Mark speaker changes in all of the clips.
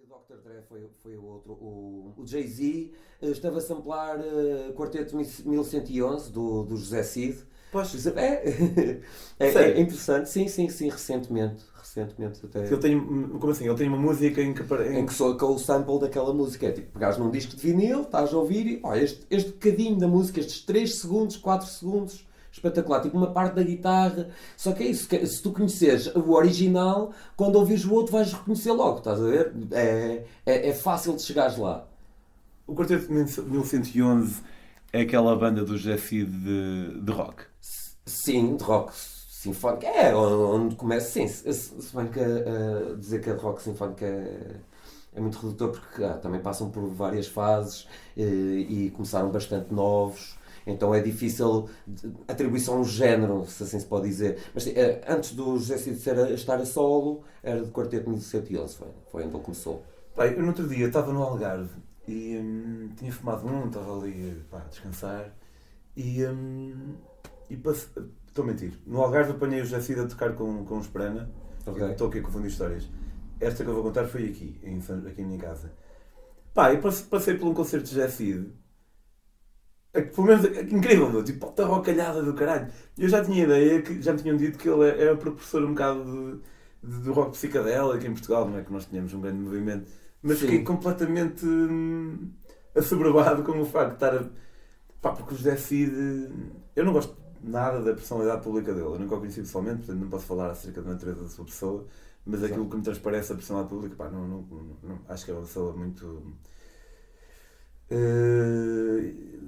Speaker 1: Dr. Dre foi o outro. O Jay-Z estava a samplar Quarteto 1111 do José Cid.
Speaker 2: Pois.
Speaker 1: É interessante. Sim, recentemente até.
Speaker 2: Ele tem, como assim? Ele tem uma música em que
Speaker 1: Em que soa com o sample daquela música. É tipo, pegares num disco de vinil, estás a ouvir e olha, este bocadinho da música, estes 3 segundos, 4 segundos, espetacular. Tipo uma parte da guitarra. Só que é isso, se tu conheceres o original, quando ouvires o outro vais reconhecer logo, estás a ver? É fácil de chegares lá.
Speaker 2: O Quarteto 1111 é aquela banda do José Cid de rock.
Speaker 1: Sim, de rock sinfónico. É, onde começa, sim. Se bem que dizer que é de rock sinfónico é muito redutor porque também passam por várias fases e começaram bastante novos. Então é difícil atribuir só um género, se assim se pode dizer. Mas sim, antes do José Cid estar a solo, era de Quarteto 1111, foi onde ele começou.
Speaker 2: Pai, eu no outro dia estava no Algarve e tinha fumado estava ali a descansar e estou a mentir. No Algarve apanhei o José Cid a tocar com os Prana.
Speaker 1: Okay.
Speaker 2: Estou aqui a confundir histórias. Esta que eu vou contar foi aqui em minha casa. Pá, eu passei por um concerto de José Cid. Pelo menos incrível, meu. Tipo, puta rocalhada do caralho. Eu já tinha ideia, que já me tinham dito que ele era professor um bocado de rock psicadélico em Portugal, não é? Que nós tínhamos um grande movimento. Mas
Speaker 1: Sim.
Speaker 2: fiquei completamente assoberbado com o facto de estar a. Pá, porque o José Cid. Eu não gosto nada da personalidade pública dele. Eu nunca o conheci pessoalmente, portanto não posso falar acerca da natureza da sua pessoa. Mas aquilo que me transparece a personalidade pública, pá, não, acho que é uma pessoa muito.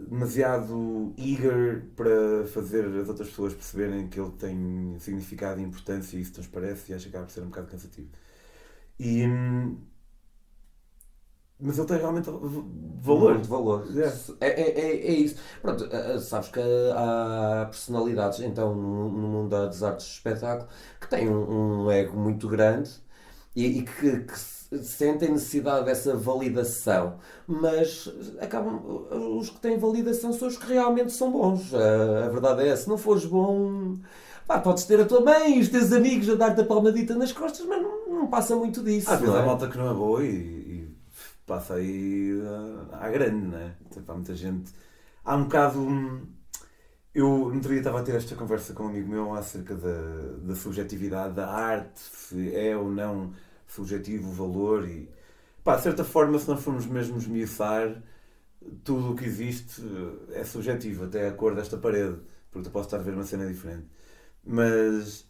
Speaker 2: Demasiado eager para fazer as outras pessoas perceberem que ele tem significado e importância e isso transparece e acho que acaba por ser um bocado cansativo. Mas ele tem realmente valor.
Speaker 1: Muito valor. É isso. Pronto, sabes que há personalidades, então, no mundo das artes de espetáculo, que têm um ego muito grande e que sentem necessidade dessa validação, mas acabam, os que têm validação são os que realmente são bons. A verdade é, se não fores bom, pá, podes ter a tua mãe e os teus amigos a dar-te a palmadita nas costas, mas não passa muito disso.
Speaker 2: Às vezes
Speaker 1: não
Speaker 2: há
Speaker 1: é?
Speaker 2: malta que não é boa e passa aí à grande, não é? Tipo, há muita gente. Há um bocado. Eu no outro dia estava a ter esta conversa com um amigo meu acerca da subjetividade da arte, se é ou não subjetivo o valor e. Pá, de certa forma, se nós formos mesmo esmiuçar, tudo o que existe é subjetivo, até a cor desta parede, porque tu podes estar a ver uma cena diferente. Mas,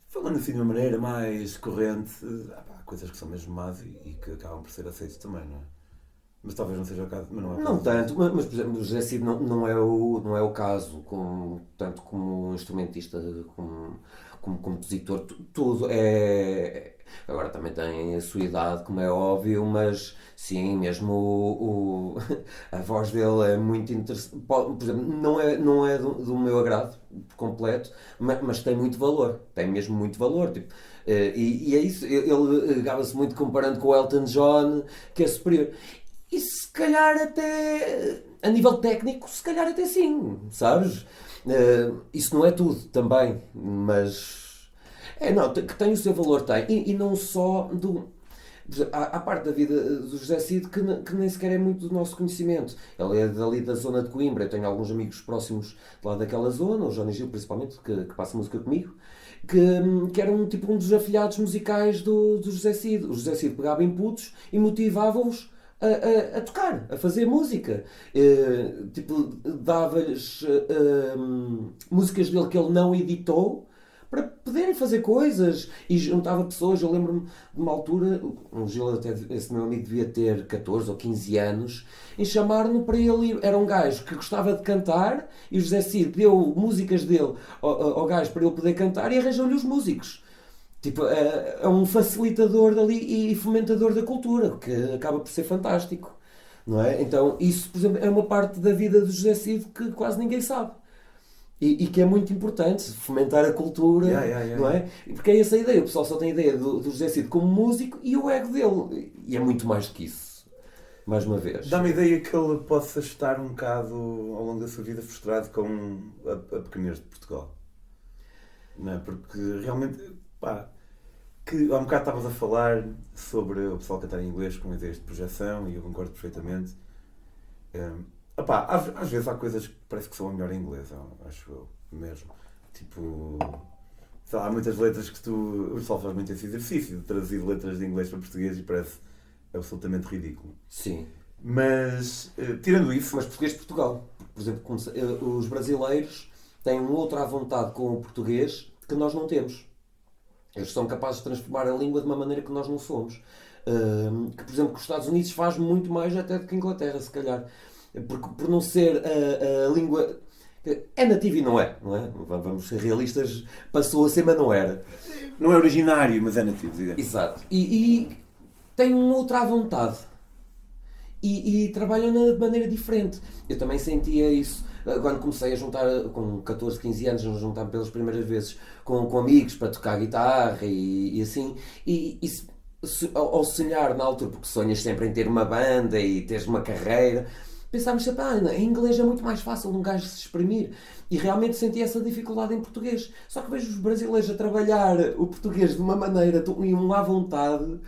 Speaker 2: falando assim de uma maneira mais corrente, há coisas que são mesmo más e que acabam por ser aceitas também, não é? Mas talvez não seja o caso. Mas não é o
Speaker 1: Não
Speaker 2: caso.
Speaker 1: tanto, mas por exemplo, o José Cid não é o caso, tanto como instrumentista, como compositor, tudo é. Agora também tem a sua idade, como é óbvio, mas sim, mesmo a voz dele é muito interessante. Por exemplo, não é do meu agrado por completo, mas tem muito valor, tem mesmo muito valor. Tipo, e é isso, ele gaba-se muito comparando com o Elton John, que é superior. E se calhar até a nível técnico, se calhar até sim, sabes? Isso não é tudo também, mas não, que tem o seu valor, tem. E não só do. Há parte da vida do José Cid que nem sequer é muito do nosso conhecimento. Ele é dali da zona de Coimbra. Eu tenho alguns amigos próximos lá daquela zona, o Johnny Gil principalmente, que passa música comigo, que era um dos afilhados musicais do José Cid. O José Cid pegava inputs e motivava-os a tocar, a fazer música. Tipo, dava-lhes músicas dele que ele não editou para poderem fazer coisas e juntava pessoas. Eu lembro-me de uma altura, um Gil, até esse meu amigo devia ter 14 ou 15 anos, e chamaram-no para ele ir. Era um gajo que gostava de cantar e o José Cid deu músicas dele ao gajo para ele poder cantar e arranjou-lhe os músicos. Tipo, é um facilitador dali e fomentador da cultura, que acaba por ser fantástico. Não é? Então, isso, por exemplo, é uma parte da vida do José Cid que quase ninguém sabe. E que é muito importante, fomentar a cultura, não é? Porque é essa a ideia. O pessoal só tem a ideia do José Cid como músico e o ego dele. E é muito mais do que isso. Mais uma vez.
Speaker 2: Dá-me a ideia que ele possa estar um bocado, ao longo da sua vida, frustrado com a pequenez de Portugal. Não é? Porque realmente, pá, que há um bocado estavas a falar sobre o pessoal cantar em inglês com ideias de projeção e eu concordo perfeitamente. Opá, às vezes há coisas que parece que são melhor em inglês, acho eu mesmo. Tipo, sei lá, há muitas letras que o pessoal faz muito esse exercício de traduzir letras de inglês para português e parece absolutamente ridículo.
Speaker 1: Sim.
Speaker 2: Mas, tirando isso...
Speaker 1: Mas português de Portugal. Por exemplo, os brasileiros têm uma outra vontade com o português que nós não temos. Eles são capazes de transformar a língua de uma maneira que nós não somos. Que, por exemplo, que os Estados Unidos faz muito mais até do que a Inglaterra, se calhar. Porque, por não ser a língua... É nativa e não é? Vamos ser realistas, passou a ser, mas não era.
Speaker 2: Não é originário, mas é nativo, digamos.
Speaker 1: Exato. E tem uma outra vontade. E trabalham de maneira diferente. Eu também sentia isso quando comecei a juntar, com 14, 15 anos, a juntar-me pelas primeiras vezes com amigos para tocar guitarra e assim. Ao sonhar na altura, porque sonhas sempre em ter uma banda e teres uma carreira, pensávamos sempre, em inglês é muito mais fácil um gajo se exprimir. E realmente senti essa dificuldade em português. Só que vejo os brasileiros a trabalhar o português de uma maneira e uma à vontade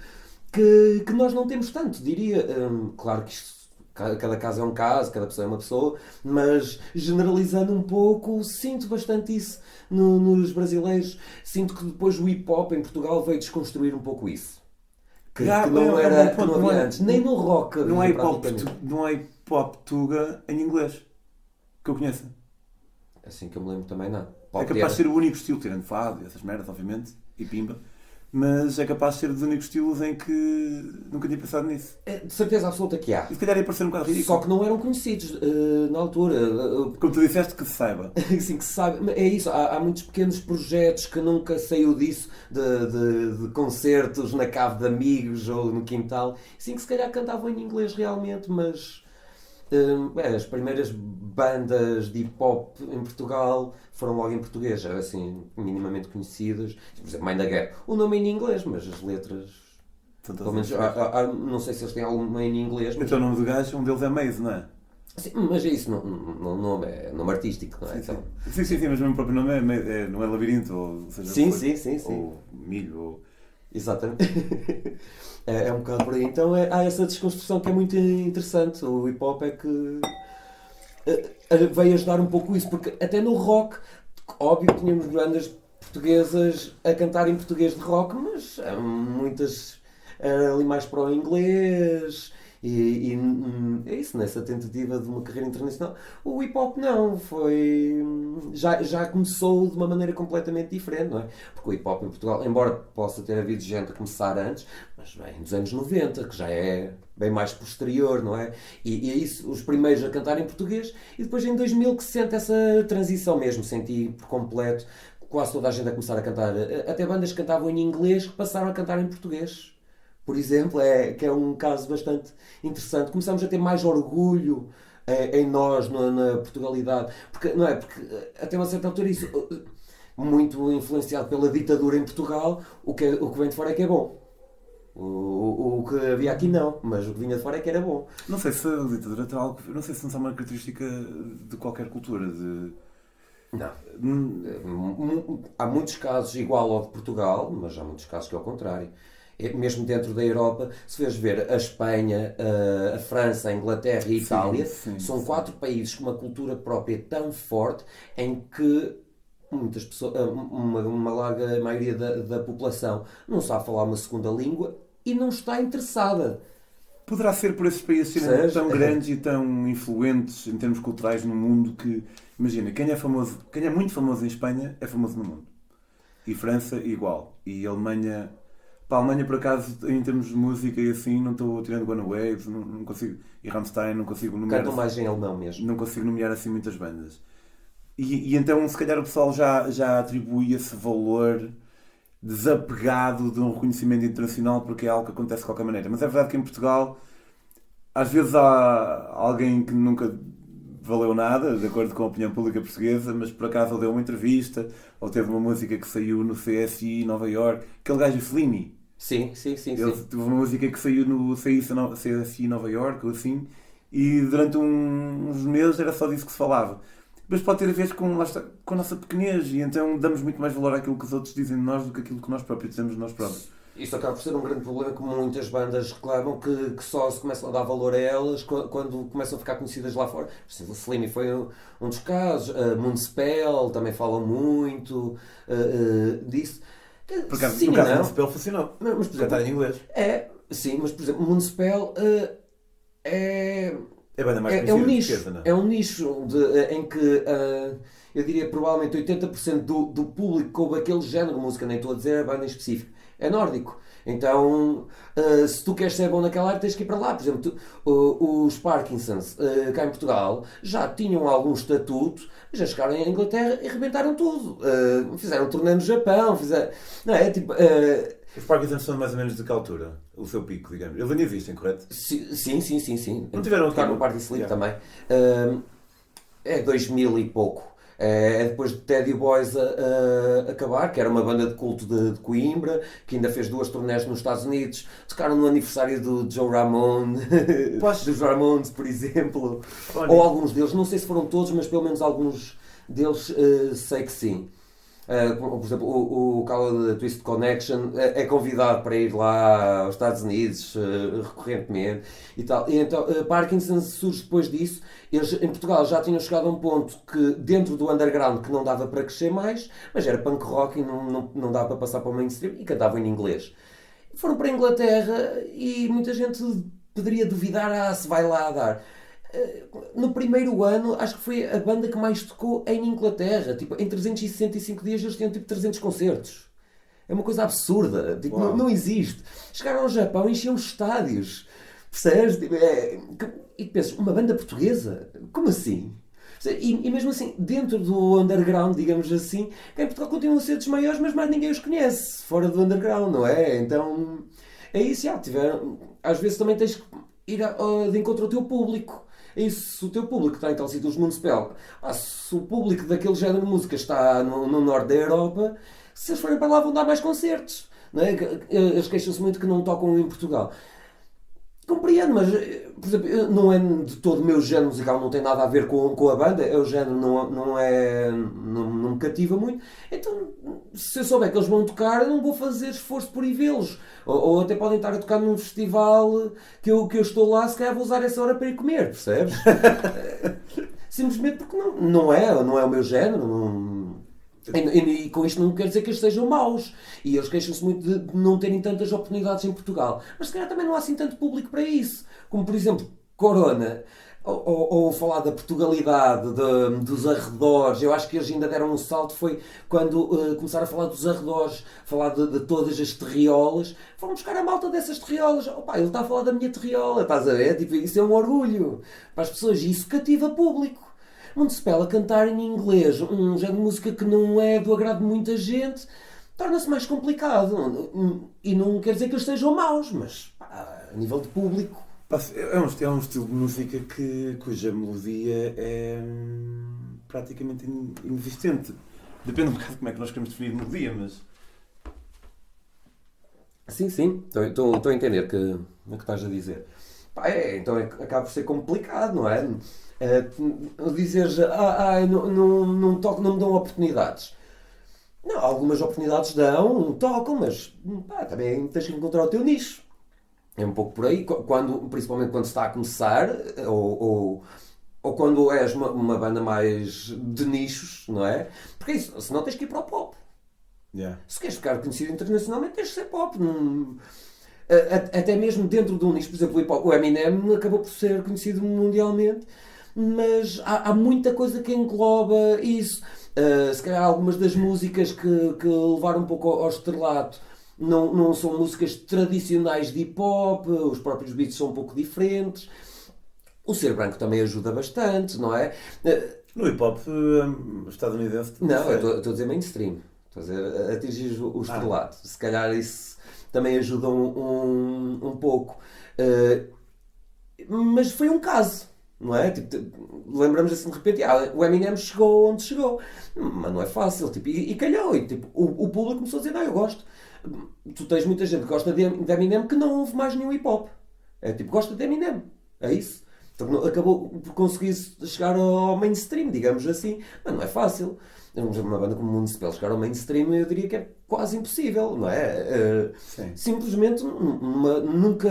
Speaker 1: que nós não temos tanto, diria. Claro que isto, cada caso é um caso, cada pessoa é uma pessoa, mas generalizando um pouco, sinto bastante isso nos brasileiros. Sinto que depois o hip-hop em Portugal veio desconstruir um pouco isso. Que não havia antes. Nem no rock
Speaker 2: não
Speaker 1: havia
Speaker 2: não há hip-hop tuga em inglês que eu conheça.
Speaker 1: Assim que eu me lembro também não.
Speaker 2: É capaz de ser o único estilo, tirando fado e essas merdas, obviamente, e pimba. Mas é capaz de ser dos únicos estilos em que nunca tinha pensado nisso.
Speaker 1: De certeza absoluta que há.
Speaker 2: E se calhar ia parecer um bocado ridículo.
Speaker 1: Só que não eram conhecidos na altura.
Speaker 2: Como tu disseste, que se saiba.
Speaker 1: Sim, que se sabe. É isso, há muitos pequenos projetos que nunca saiu disso, de concertos na cave de amigos ou no quintal. Sim, que se calhar cantavam em inglês realmente, mas as primeiras bandas de hip hop em Portugal foram logo em português, assim, minimamente conhecidas. Por exemplo, Mãe da Guerra. O nome é em inglês, mas as letras. Pelo menos, não sei se eles têm alguma em inglês. Mas...
Speaker 2: Então o nome do gajo, um deles é Maze, não é?
Speaker 1: Sim, mas é isso, nome é nome artístico, não é?
Speaker 2: Sim, mas o meu próprio nome não é Labirinto, ou seja,
Speaker 1: sim.
Speaker 2: Ou Milho, ou...
Speaker 1: Exatamente. É um bocado por aí. Então há essa desconstrução que é muito interessante. O hip hop é que veio ajudar um pouco isso, porque até no rock, óbvio que tínhamos bandas portuguesas a cantar em português de rock, mas muitas ali mais para o inglês. É isso, nessa tentativa de uma carreira internacional. O hip hop não, foi. Já começou de uma maneira completamente diferente, não é? Porque o hip hop em Portugal, embora possa ter havido gente a começar antes, mas vem dos anos 90, que já é bem mais posterior, não é? E é isso, os primeiros a cantar em português, e depois em 2000 que se sente essa transição mesmo, senti por completo quase toda a gente a começar a cantar, até bandas que cantavam em inglês que passaram a cantar em português. Por exemplo, que é um caso bastante interessante. Começamos a ter mais orgulho em nós, na Portugalidade. Porque, não é? Porque até uma certa altura isso, muito influenciado pela ditadura em Portugal, o que vem de fora é que é bom. O que havia aqui não, mas o que vinha de fora é que era bom.
Speaker 2: Não sei se a ditadura tem algo... Não sei se não é uma característica de qualquer cultura,
Speaker 1: Não. Há muitos casos igual ao de Portugal, mas há muitos casos que é ao contrário. Mesmo dentro da Europa, se fores ver a Espanha, a França, a Inglaterra e a Itália, são 4 países com uma cultura própria tão forte em que muitas pessoas, uma larga maioria da população não sabe falar uma segunda língua e não está interessada.
Speaker 2: Poderá ser por esses países serem tão grandes e tão influentes em termos culturais no mundo que, imagina, quem é muito famoso em Espanha é famoso no mundo. E França igual. E Alemanha... Para a Alemanha, por acaso, em termos de música e assim, não estou tirando One Waves, não consigo... E Rammstein, não consigo nomear...
Speaker 1: Cantam mais em alemão mesmo.
Speaker 2: Não consigo nomear assim muitas bandas. E então, se calhar, o pessoal já atribui esse valor desapegado de um reconhecimento internacional porque é algo que acontece de qualquer maneira. Mas é verdade que em Portugal, às vezes há alguém que nunca valeu nada, de acordo com a opinião pública portuguesa, mas por acaso ele deu uma entrevista, ou teve uma música que saiu no CSI Nova York, aquele gajo Fellini.
Speaker 1: Sim.
Speaker 2: Ele teve uma música que saiu no CSI Nova York, ou assim, e durante uns meses era só disso que se falava. Mas pode ter a ver com, lá está, com a nossa pequenez e então damos muito mais valor àquilo que os outros dizem de nós do que aquilo que nós próprios dizemos de nós próprios.
Speaker 1: Isso acaba por ser um grande problema que muitas bandas reclamam que só se começam a dar valor a elas quando começam a ficar conhecidas lá fora. Por exemplo, o Slimy foi um dos casos, a Moonspell também falam muito disso.
Speaker 2: Por acaso,
Speaker 1: Sim,
Speaker 2: no caso do
Speaker 1: não.
Speaker 2: Moonspell funcionou.
Speaker 1: Mas, por
Speaker 2: Já está
Speaker 1: exemplo,
Speaker 2: em inglês.
Speaker 1: sim, mas por exemplo, Moonspell é,
Speaker 2: É a banda mais
Speaker 1: é
Speaker 2: conhecida
Speaker 1: um
Speaker 2: de
Speaker 1: nicho.
Speaker 2: esquerda, não é?
Speaker 1: É um nicho em que eu diria provavelmente 80% do público que ouve aquele género de música, nem estou a dizer a banda em específico, é nórdico. Então, se tu queres ser bom naquela área, tens que ir para lá. Por exemplo, os Parkinsons, cá em Portugal, já tinham algum estatuto, já chegaram em Inglaterra e rebentaram tudo. Fizeram um turnê no Japão, não é? Tipo,
Speaker 2: Os Parkinsons são mais ou menos de que altura? O seu pico, digamos. Eles ainda existem, correto?
Speaker 1: sim.
Speaker 2: Não tiveram
Speaker 1: Tocar
Speaker 2: aqui
Speaker 1: no Party Sleep
Speaker 2: Yeah.
Speaker 1: também. É 2000 e pouco. É depois de Teddy Boys a acabar, que era uma banda de culto de Coimbra, que ainda fez 2 turnés nos Estados Unidos. Tocaram no aniversário do Joe Ramone, dos Ramones, por exemplo.
Speaker 2: Olha.
Speaker 1: Ou alguns deles, não sei se foram todos, mas pelo menos alguns deles sei que sim. Por exemplo, o Cala da Twist Connection é convidado para ir lá aos Estados Unidos recorrentemente e tal. E então, Parkinson surge depois disso. Eles em Portugal já tinham chegado a um ponto que, dentro do underground, que não dava para crescer mais, mas era punk rock e não dava para passar para o mainstream e cantavam em inglês. Foram para a Inglaterra e muita gente poderia duvidar se vai lá dar. No primeiro ano, acho que foi a banda que mais tocou em Inglaterra. Tipo, em 365 dias eles tinham tipo 300 concertos. É uma coisa absurda. Tipo, não existe. Chegaram ao Japão e enchiam os estádios. Percebes? Tipo, e pensas, uma banda portuguesa? Como assim? E mesmo assim, dentro do underground, digamos assim, que em Portugal continuam a ser dos maiores, mas mais ninguém os conhece. Fora do underground, não é? Então, é isso. Às vezes também tens que ir de encontro ao teu público. É isso, se o teu público está em tal sítio, os Municipal, se o público daquele género de música está no norte da Europa, se eles forem para lá vão dar mais concertos. Não é? Eles queixam-se muito que não tocam em Portugal. Compreendo, mas, por exemplo, não é de todo o meu género musical, não tem nada a ver com a banda, é o género, não me cativa muito. Então, se eu souber que eles vão tocar, eu não vou fazer esforço por ir vê-los. Ou até podem estar a tocar num festival que eu estou lá, se calhar vou usar essa hora para ir comer, percebes? Simplesmente porque não é o meu género. E com isto não quer dizer que eles sejam maus. E eles queixam-se muito de não terem tantas oportunidades em Portugal. Mas se calhar também não há assim tanto público para isso. Como, por exemplo, Corona. Ou falar da Portugalidade, dos arredores. Eu acho que eles ainda deram um salto. Foi quando começaram a falar dos arredores, falar de todas as terriolas. Foram buscar a malta dessas terriolas. Opa, ele está a falar da minha terriola, estás a ver? Tipo, isso é um orgulho para as pessoas. E isso cativa público. Municipal a cantar em inglês, um género de música que não é do agrado de muita gente, torna-se mais complicado. E não quer dizer que eles sejam maus, mas a nível de público.
Speaker 2: É um estilo de música cuja melodia é praticamente inexistente. Depende um bocado de como é que nós queremos definir melodia, mas.
Speaker 1: Sim, estou a entender o que estás a dizer. Então acaba por ser complicado, não é? Dizeres, não toco, não me dão oportunidades. Não, algumas oportunidades tocam, mas também tens que encontrar o teu nicho. É um pouco por aí, principalmente quando se está a começar, ou quando és uma banda mais de nichos, não é? Porque isso, senão tens que ir para o pop.
Speaker 2: Yeah.
Speaker 1: Se queres ficar conhecido internacionalmente, tens de ser pop. Até mesmo dentro de um nicho, por exemplo, o hip-hop, o Eminem acabou por ser conhecido mundialmente, mas há muita coisa que engloba isso. Se calhar algumas das músicas que levaram um pouco ao estrelato não são músicas tradicionais de hip-hop, os próprios beats são um pouco diferentes. O ser branco também ajuda bastante, não é?
Speaker 2: No hip-hop estadunidense...
Speaker 1: Não, eu estou a dizer mainstream. Estou a dizer atingir o estrelato. Se calhar isso também ajuda um pouco. Mas foi um caso, não é? Tipo, lembramos assim de repente, o Eminem chegou onde chegou. Mas não é fácil. Tipo, e calhou. E, tipo, o público começou a dizer, eu gosto. Tu tens muita gente que gosta de Eminem que não ouve mais nenhum hip-hop. É tipo, gosta de Eminem. É isso. Acabou por conseguir chegar ao mainstream, digamos assim, mas não é fácil. Uma banda como Municipal chegar ao mainstream, eu diria que é quase impossível, não é? Simplesmente, nunca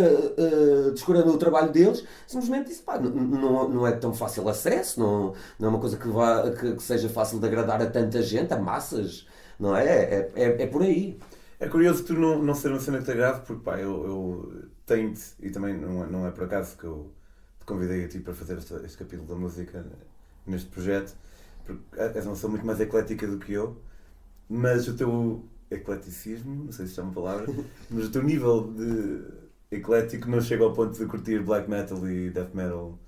Speaker 1: descurando o trabalho deles, simplesmente disse, pá, não é tão fácil acesso, não é uma coisa que seja fácil de agradar a tanta gente, a massas, não é? É por aí.
Speaker 2: É curioso tu não ser uma cena que te agrade, porque pá, eu tenho-te, e também não é por acaso que eu te convidei a ti para fazer este capítulo da música neste projeto, porque és uma pessoa muito mais eclética do que eu, mas o teu ecleticismo, não sei se isto é uma palavra, mas o teu nível de eclético não chega ao ponto de curtir black metal e death metal.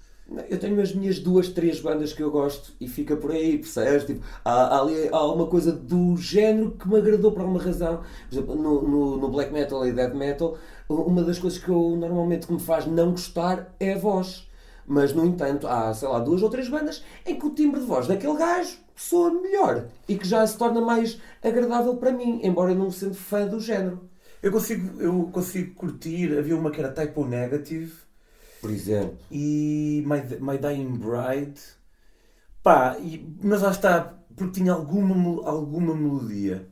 Speaker 1: Eu tenho as minhas 2, 3 bandas que eu gosto e fica por aí, percebes? Tipo, há alguma coisa do género que me agradou por alguma razão. Por exemplo, no black metal e death metal, uma das coisas que eu normalmente que me faz não gostar é a voz. Mas, no entanto, há, sei lá, 2 ou 3 bandas em que o timbre de voz daquele gajo soa melhor e que já se torna mais agradável para mim, embora eu não sendo fã do género.
Speaker 2: Eu consigo curtir, havia uma que era Typo Negative,
Speaker 1: Por exemplo.
Speaker 2: e My Dying Bride, pá, mas lá está, porque tinha alguma melodia,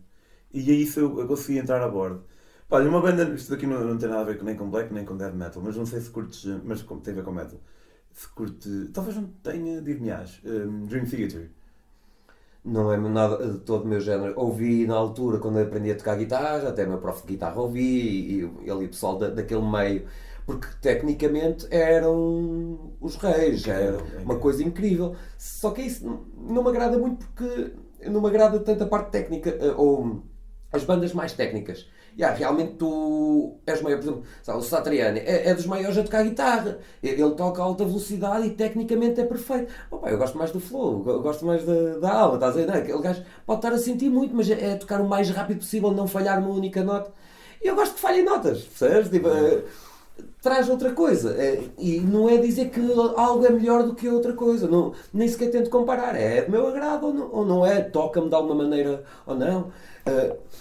Speaker 2: e é isso eu consegui entrar a bordo. Pá, olha, uma banda, isto daqui não tem nada a ver nem com black nem com death metal, mas não sei se curtes, mas tem a ver com metal, se curte, talvez não tenha, dir-me-ás, Dream Theater.
Speaker 1: Não é nada de todo o meu género. Ouvi na altura, quando eu aprendi a tocar guitarra, até o meu prof de guitarra ouvi, e ali o pessoal daquele meio, porque tecnicamente eram os reis, era uma coisa incrível. Só que isso não me agrada muito, porque não me agrada tanto a parte técnica, ou as bandas mais técnicas. Realmente tu és maior, por exemplo, sabe, o Satriani é dos maiores a tocar guitarra, ele toca a alta velocidade e tecnicamente é perfeito. Opa, eu gosto mais do flow, eu gosto mais da alma, estás a ver? Não, aquele gajo pode estar a sentir muito, mas é tocar o mais rápido possível, não falhar uma única nota. E eu gosto que falhem notas, percebes? Tipo, traz outra coisa, e não é dizer que algo é melhor do que outra coisa, não, nem sequer tento comparar, é do meu agrado ou não é, toca-me de alguma maneira ou não.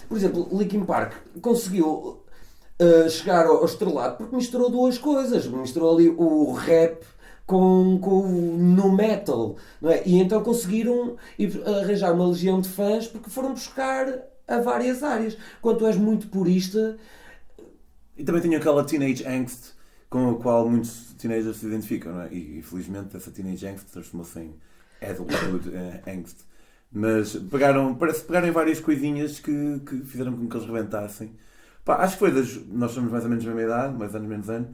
Speaker 1: Por exemplo, Linkin Park conseguiu chegar ao estrelato porque misturou 2 coisas, misturou ali o rap com o nu metal, não é? E então conseguiram arranjar uma legião de fãs porque foram buscar a várias áreas. Quando tu és muito purista.
Speaker 2: E também tinha aquela teenage angst com a qual muitos teenagers se identificam, não é? E felizmente essa teenage angst transformou-se em adulthood angst. Mas parece que pegaram em várias coisinhas que fizeram com que eles rebentassem. Pá, acho que foi nós somos mais ou menos da mesma idade, mais anos menos ano,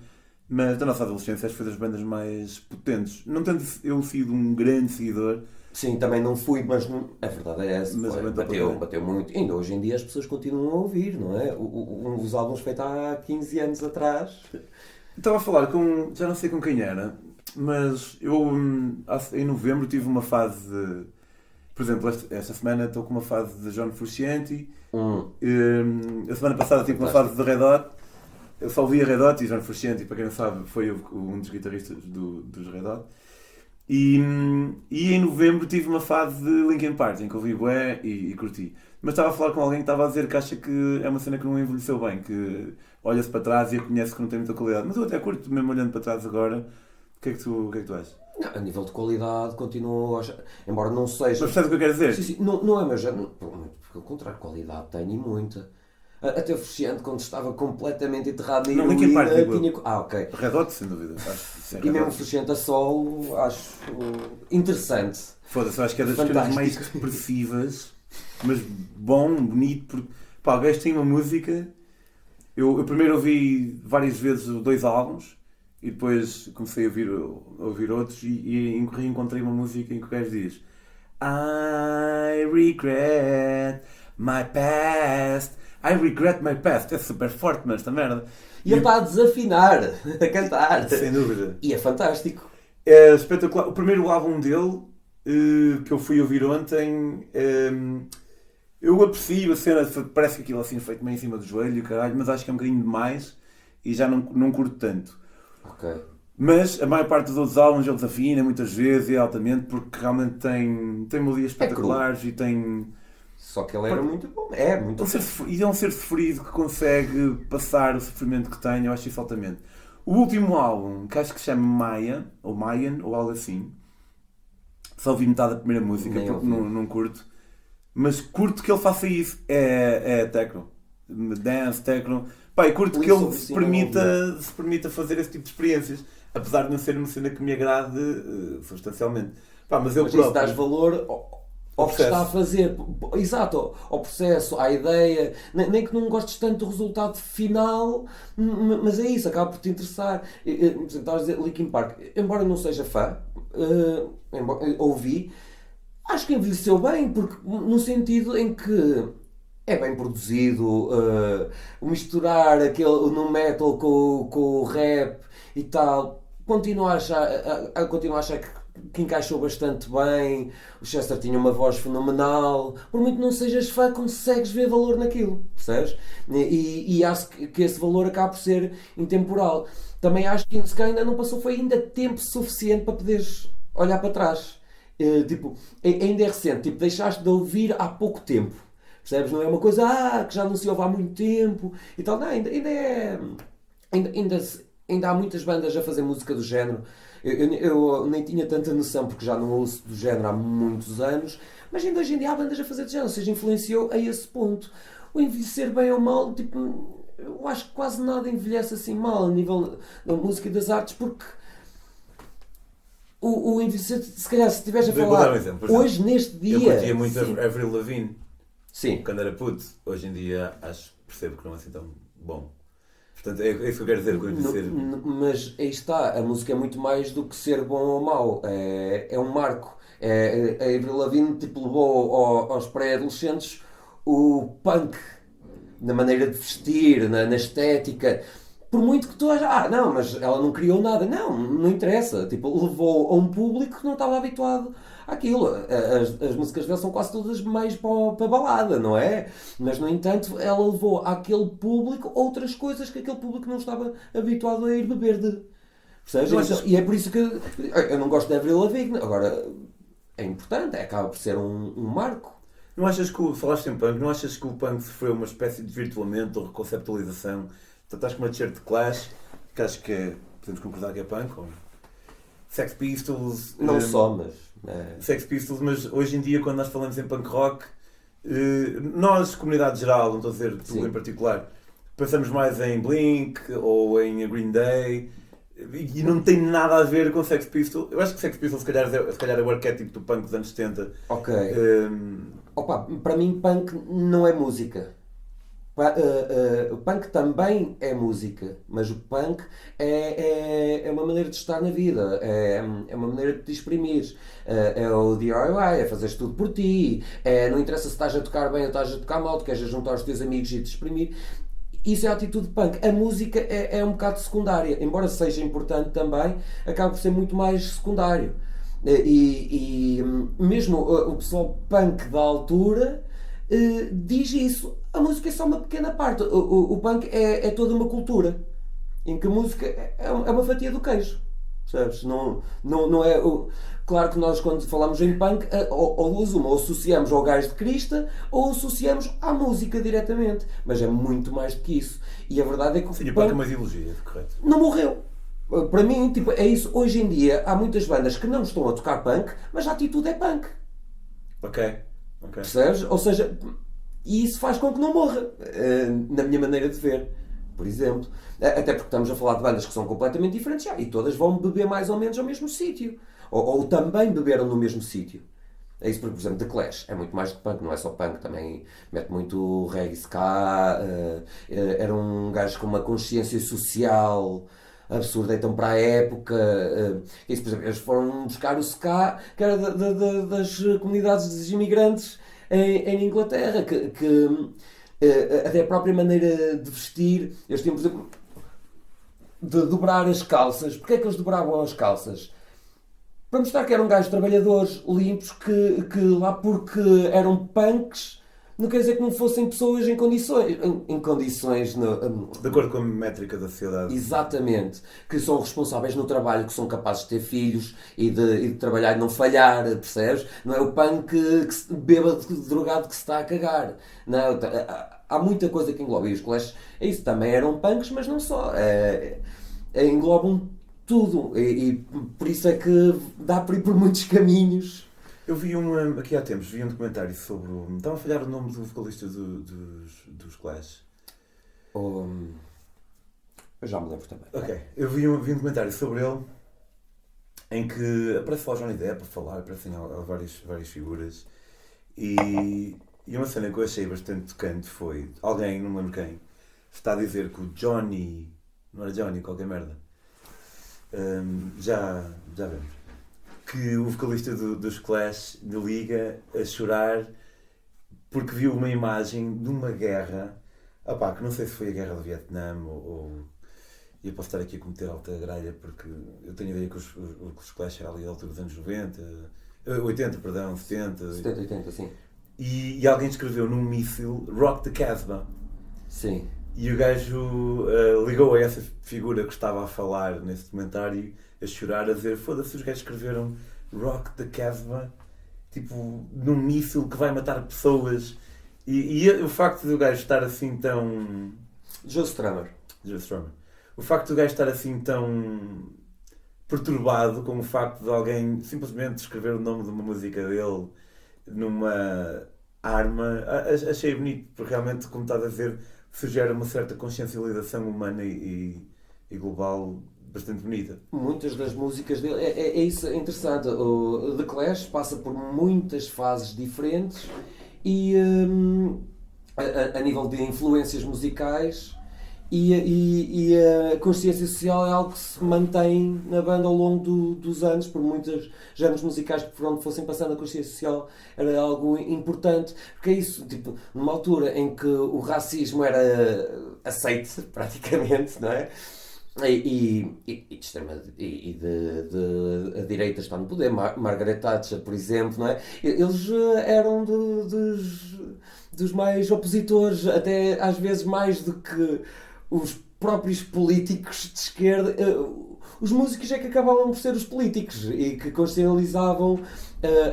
Speaker 2: mas da nossa adolescência acho que foi das bandas mais potentes. Não tendo eu sido um grande seguidor.
Speaker 1: Sim, também não fui, mas a verdade é essa.
Speaker 2: Mas
Speaker 1: bateu muito. E ainda hoje em dia as pessoas continuam a ouvir, não é? Os álbuns feitos há 15 anos atrás.
Speaker 2: Estava a falar com, já não sei com quem era, mas eu em novembro tive uma fase de, por exemplo, esta semana estou com uma fase de John Frusciante. A semana passada tive uma fase de Red Hot. Eu só ouvia Red Hot, e John Frusciante, para quem não sabe, foi um dos guitarristas dos Red Hot. E em novembro tive uma fase de Linkin Park, em que ouvi bué e curti. Mas estava a falar com alguém que estava a dizer que acha que é uma cena que não envelheceu bem, que olha-se para trás e reconhece que não tem muita qualidade. Mas eu até curto, mesmo olhando para trás agora. O que é que tu achas?
Speaker 1: Não, a nível de qualidade continuo a achar, embora não seja...
Speaker 2: Mas percebes o que eu quero dizer?
Speaker 1: Sim, não é meu género, pelo contrário, qualidade tenho e muita. Até o Frusciante, quando estava completamente enterrado na heroína, tinha... ok.
Speaker 2: Red Hot, sem dúvida.
Speaker 1: E mesmo o Frusciante a solo, acho interessante.
Speaker 2: Foda-se, eu acho que é das coisas mais expressivas, mas bom, bonito, porque pá, o gajo tem uma música. Eu primeiro ouvi várias vezes 2 álbuns e depois comecei a ouvir outros e reencontrei uma música em que o gajo diz I regret my past. I regret my past. É super forte, mas esta merda.
Speaker 1: E ele está a desafinar, a cantar.
Speaker 2: Sem dúvida.
Speaker 1: E é fantástico.
Speaker 2: É espetacular. O primeiro álbum dele, que eu fui ouvir ontem, eu aprecio a cena, parece que aquilo assim feito meio em cima do joelho, caralho, mas acho que é um bocadinho demais e já não curto tanto.
Speaker 1: Ok.
Speaker 2: Mas a maior parte dos outros álbuns ele desafina muitas vezes e altamente, porque realmente tem melodias espetaculares e tem...
Speaker 1: Só que ele era muito bom. É, muito bom.
Speaker 2: E é um ser sofrido que consegue passar o sofrimento que tem, eu acho isso altamente. O último álbum, que acho que se chama Mayan, ou algo assim. Só ouvi metade da primeira música,
Speaker 1: Nem
Speaker 2: porque
Speaker 1: ouvi.
Speaker 2: não curto. Mas curto que ele faça isso. É techno. Dance, techno. Pá, e curto que
Speaker 1: Li
Speaker 2: ele
Speaker 1: sobre isso e não
Speaker 2: se permita fazer esse tipo de experiências. Apesar de não ser uma cena que me agrade substancialmente. Pá, mas eu
Speaker 1: Mas isso
Speaker 2: próprio.
Speaker 1: dás valor ao que
Speaker 2: processo.
Speaker 1: está a fazer. Exato, ao processo, à ideia. Nem que não gostes tanto do resultado final, mas é isso, acaba por te interessar. Por exemplo, estavas a dizer Linkin Park. Embora eu não seja fã, ouvi, acho que envelheceu bem, porque no sentido em que é bem produzido, misturar aquele no metal com o rap e tal, continuo a achar, continuo a achar que encaixou bastante bem. O Chester tinha uma voz fenomenal. Por muito que não sejas fã, consegues ver valor naquilo, percebes? E acho que esse valor acaba por ser intemporal. Também acho que se calhar ainda não passou, foi ainda tempo suficiente para poderes olhar para trás. Tipo, ainda é recente, tipo, deixaste de ouvir há pouco tempo. Percebes? Não é uma coisa que já não se ouve há muito tempo e tal. Não, ainda é. Ainda há muitas bandas a fazer música do género. Eu nem tinha tanta noção porque já não ouço do género há muitos anos, mas ainda hoje em dia há bandas a fazer do género, ou seja, influenciou a esse ponto. O envelhecer bem ou mal, tipo, eu acho que quase nada envelhece assim mal a nível da música e das artes, porque o envelhecer, se calhar, se estiveres a
Speaker 2: Vou dar um
Speaker 1: falar
Speaker 2: exemplo. Por exemplo,
Speaker 1: hoje, neste
Speaker 2: eu
Speaker 1: dia.
Speaker 2: curtia muito
Speaker 1: Sim.
Speaker 2: a Avril Lavigne
Speaker 1: Sim.
Speaker 2: quando era puto. Hoje em dia percebo que não é assim tão bom. Portanto, é isso que eu quero dizer com envelhecer.
Speaker 1: Mas aí está, a música é muito mais do que ser bom ou mau, é um marco. A Avril Lavigne tipo, levou aos pré-adolescentes o punk na maneira de vestir, na estética. Por muito que tu acha, não, mas ela não criou nada. Não interessa. Tipo, levou a um público que não estava habituado àquilo. As músicas dela são quase todas mais para balada, não é? Mas, no entanto, ela levou àquele público outras coisas que aquele público não estava habituado a ir beber de. Percebes?
Speaker 2: Não
Speaker 1: Então,
Speaker 2: achas,
Speaker 1: e é por isso que eu não gosto de Avril Lavigne. Agora, é importante, acaba por ser um marco.
Speaker 2: não achas que falaste em punk, não achas que o punk sofreu uma espécie de desvirtuamento ou reconceptualização? Portanto, estás com uma t-shirt de Clash, que acho que podemos concordar que é punk, ou Sex Pistols.
Speaker 1: Não só, mas.
Speaker 2: Sex Pistols, mas hoje em dia, quando nós falamos em punk rock, nós, comunidade geral, não estou a dizer tu
Speaker 1: Sim.
Speaker 2: em particular, pensamos mais em Blink ou em Green Day e não tem nada a ver com Sex Pistols. Eu acho que Sex Pistols se calhar é o arquétipo do punk dos anos 70.
Speaker 1: Ok.
Speaker 2: Um,
Speaker 1: Opa, para mim, punk não é música. O punk também é música, mas o punk é uma maneira de estar na vida, é uma maneira de te exprimir. É o DIY, é fazeres tudo por ti, não interessa se estás a tocar bem ou estás a tocar mal, tu queres juntar os teus amigos e te exprimir. Isso é a atitude punk. A música é um bocado secundária, embora seja importante também, acaba por ser muito mais secundário. E mesmo o pessoal punk da altura diz isso. A música é só uma pequena parte. O punk é toda uma cultura em que a música é uma fatia do queijo. Percebes? Não é. Claro que nós, quando falamos em punk, ou duas uma, ou associamos ao gás de crista ou associamos à música diretamente. Mas é muito mais do que isso. E a verdade é que o
Speaker 2: sim, o punk
Speaker 1: punk
Speaker 2: é uma ideologia, correto?
Speaker 1: não morreu. Para mim, tipo, é isso. Hoje em dia há muitas bandas que não estão a tocar punk, mas a atitude é punk.
Speaker 2: Ok.
Speaker 1: Percebes? Ou seja, e isso faz com que não morra, na minha maneira de ver, por exemplo. Até porque estamos a falar de bandas que são completamente diferentes e todas vão beber mais ou menos ao mesmo sítio. Ou também beberam no mesmo sítio. É isso porque, por exemplo, The Clash é muito mais do que punk, não é só punk, também mete muito reggae ska, era um gajo com uma consciência social absurda então para a época. Isso, por exemplo, eles foram buscar o ska, que era das comunidades dos imigrantes em Inglaterra, que até a própria maneira de vestir, eles tinham, por exemplo, de dobrar as calças. Porquê é que eles dobravam as calças? Para mostrar que eram gajos trabalhadores limpos que lá porque eram punks não quer dizer que não fossem pessoas em condições
Speaker 2: De acordo com a métrica da sociedade.
Speaker 1: exatamente, que são responsáveis no trabalho, que são capazes de ter filhos e de trabalhar e não falhar, percebes? Não é o punk que bêbado, drogado que se está a cagar. Não, há muita coisa que engloba. E os colégios, é isso, também eram punks, mas não só. englobam tudo e por isso é que dá para ir por muitos caminhos.
Speaker 2: Eu vi aqui há tempos, vi um documentário sobre estava a falhar o nome do vocalista dos Clash.
Speaker 1: Eu já me lembro também.
Speaker 2: Ok, eu vi um documentário sobre ele em que aparece lá o Johnny Depp a falar, aparecem várias figuras e uma cena que eu achei bastante tocante foi alguém, não me lembro quem, está a dizer que o Johnny, não era Johnny, qualquer merda, já vemos, que o vocalista dos Clash lhe liga a chorar porque viu uma imagem de uma guerra, que não sei se foi a guerra do Vietnã ou e eu posso estar aqui a cometer alta gralha porque eu tenho a ideia que os Clash eram ali à altura dos anos 90, 80, perdão, 70.
Speaker 1: 70, 80, sim.
Speaker 2: E alguém escreveu num míssil Rock the Casbah.
Speaker 1: Sim.
Speaker 2: E o gajo ligou a essa figura que estava a falar nesse documentário, a chorar, a dizer: foda-se, os gajos escreveram Rock the Casbah, tipo, num míssil que vai matar pessoas. E o facto do gajo estar assim tão.
Speaker 1: Joe Strummer.
Speaker 2: O facto do gajo estar assim tão perturbado com o facto de alguém simplesmente escrever o nome de uma música dele numa arma, achei bonito, porque realmente, como estás a ver, sugere uma certa consciencialização humana e global bastante bonita.
Speaker 1: Muitas das músicas dele, isso é interessante. O The Clash passa por muitas fases diferentes e a nível de influências musicais e a consciência social é algo que se mantém na banda ao longo dos anos, por muitos géneros musicais que por onde fossem passando, a consciência social era algo importante, porque é isso, tipo, numa altura em que o racismo era aceite praticamente, não é? E a direita está no poder, Margaret Thatcher, por exemplo, não é? Eles eram dos mais opositores, até às vezes mais do que os próprios políticos de esquerda. Os músicos é que acabavam por ser os políticos e que consciencializavam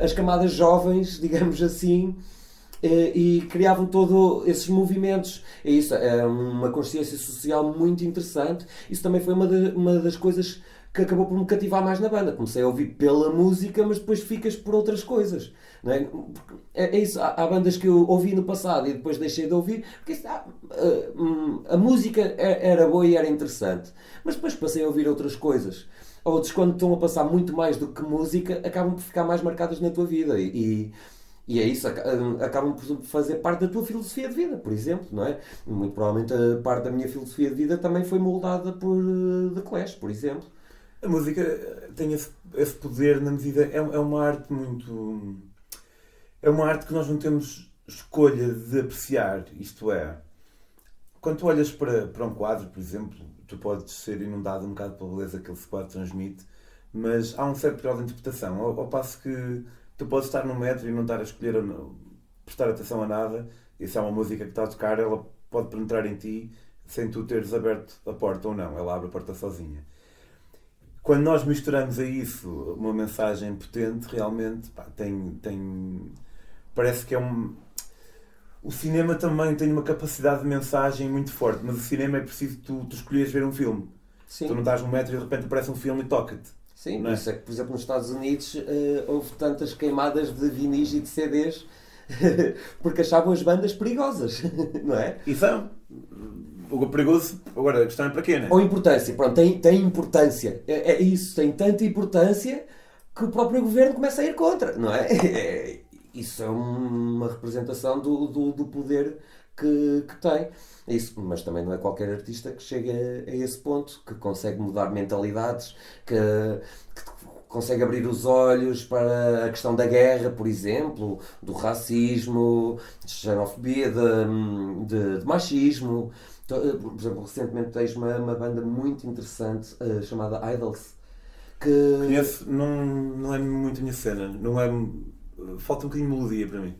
Speaker 1: as camadas jovens, digamos assim, e criavam todos esses movimentos. E isso é uma consciência social muito interessante. Isso também foi uma das coisas que acabou por me cativar mais na banda. Comecei a ouvir pela música, mas depois ficas por outras coisas. Não é? É isso. Há bandas que eu ouvi no passado e depois deixei de ouvir, porque isso, a música era boa e era interessante. Mas depois passei a ouvir outras coisas. Outros, quando estão a passar muito mais do que música, acabam por ficar mais marcadas na tua vida. E é isso, acabam por fazer parte da tua filosofia de vida, por exemplo, não é? Muito provavelmente a parte da minha filosofia de vida também foi moldada por The Clash, por exemplo.
Speaker 2: A música tem esse poder na medida... É uma arte muito... É uma arte que nós não temos escolha de apreciar, isto é... Quando tu olhas para um quadro, por exemplo, tu podes ser inundado um bocado pela beleza que esse quadro transmite, mas há um certo grau de interpretação, ao passo que tu podes estar no metro e não estar a escolher, prestar atenção a nada, e se há uma música que está a tocar, ela pode penetrar em ti sem tu teres aberto a porta ou não, ela abre a porta sozinha. Quando nós misturamos a isso uma mensagem potente, realmente parece que é o cinema também tem uma capacidade de mensagem muito forte, mas o cinema é preciso tu escolheres ver um filme.
Speaker 1: Sim.
Speaker 2: Tu não estás no metro e de repente aparece um filme e toca-te.
Speaker 1: Sim, por isso é que, por exemplo, nos Estados Unidos houve tantas queimadas de vinis e de CDs porque achavam as bandas perigosas, não é?
Speaker 2: E são. O perigoso, agora a questão é para quê, não é?
Speaker 1: Ou importância, pronto, tem importância. É isso, tem tanta importância que o próprio governo começa a ir contra, não é? Isso é uma representação do poder que tem. Isso, mas também não é qualquer artista que chegue a esse ponto, que consegue mudar mentalidades, que consegue abrir os olhos para a questão da guerra, por exemplo, do racismo, de xenofobia, de machismo. Por exemplo, recentemente tens uma banda muito interessante chamada Idols. Que...
Speaker 2: Conheço, não é muito a minha cena. Não é, falta um bocadinho de melodia para mim.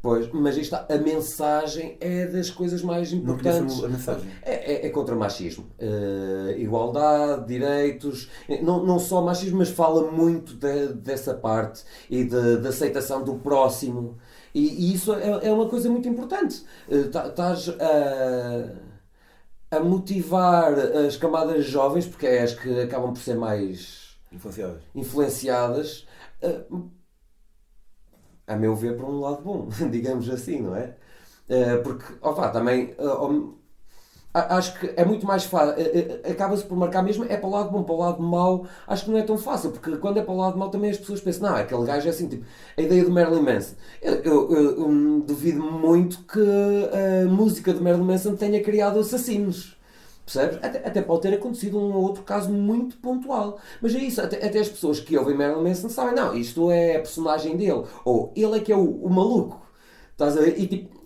Speaker 1: Pois, mas isto, a mensagem é das coisas mais importantes.
Speaker 2: Não conheço a mensagem.
Speaker 1: É contra o machismo. Igualdade, direitos. Não só machismo, mas fala muito dessa parte e de aceitação do próximo. E isso é uma coisa muito importante. Estás a motivar as camadas jovens, porque é as que acabam por ser mais
Speaker 2: Influenciadas.
Speaker 1: influenciadas, a meu ver, por um lado bom, digamos assim, não é? Porque, opá, também acho que é muito mais fácil, acaba-se por marcar mesmo, é para o lado bom, para o lado mau, acho que não é tão fácil, porque quando é para o lado mau também as pessoas pensam, não, aquele gajo é assim, tipo, a ideia do Marilyn Manson. Eu duvido muito que a música de Marilyn Manson tenha criado assassinos. Percebes? Até pode ter acontecido um ou outro caso muito pontual. Mas é isso, até as pessoas que ouvem Marilyn Manson sabem, não, isto é a personagem dele. Ou ele é que é o maluco. Estás a ver? E tipo,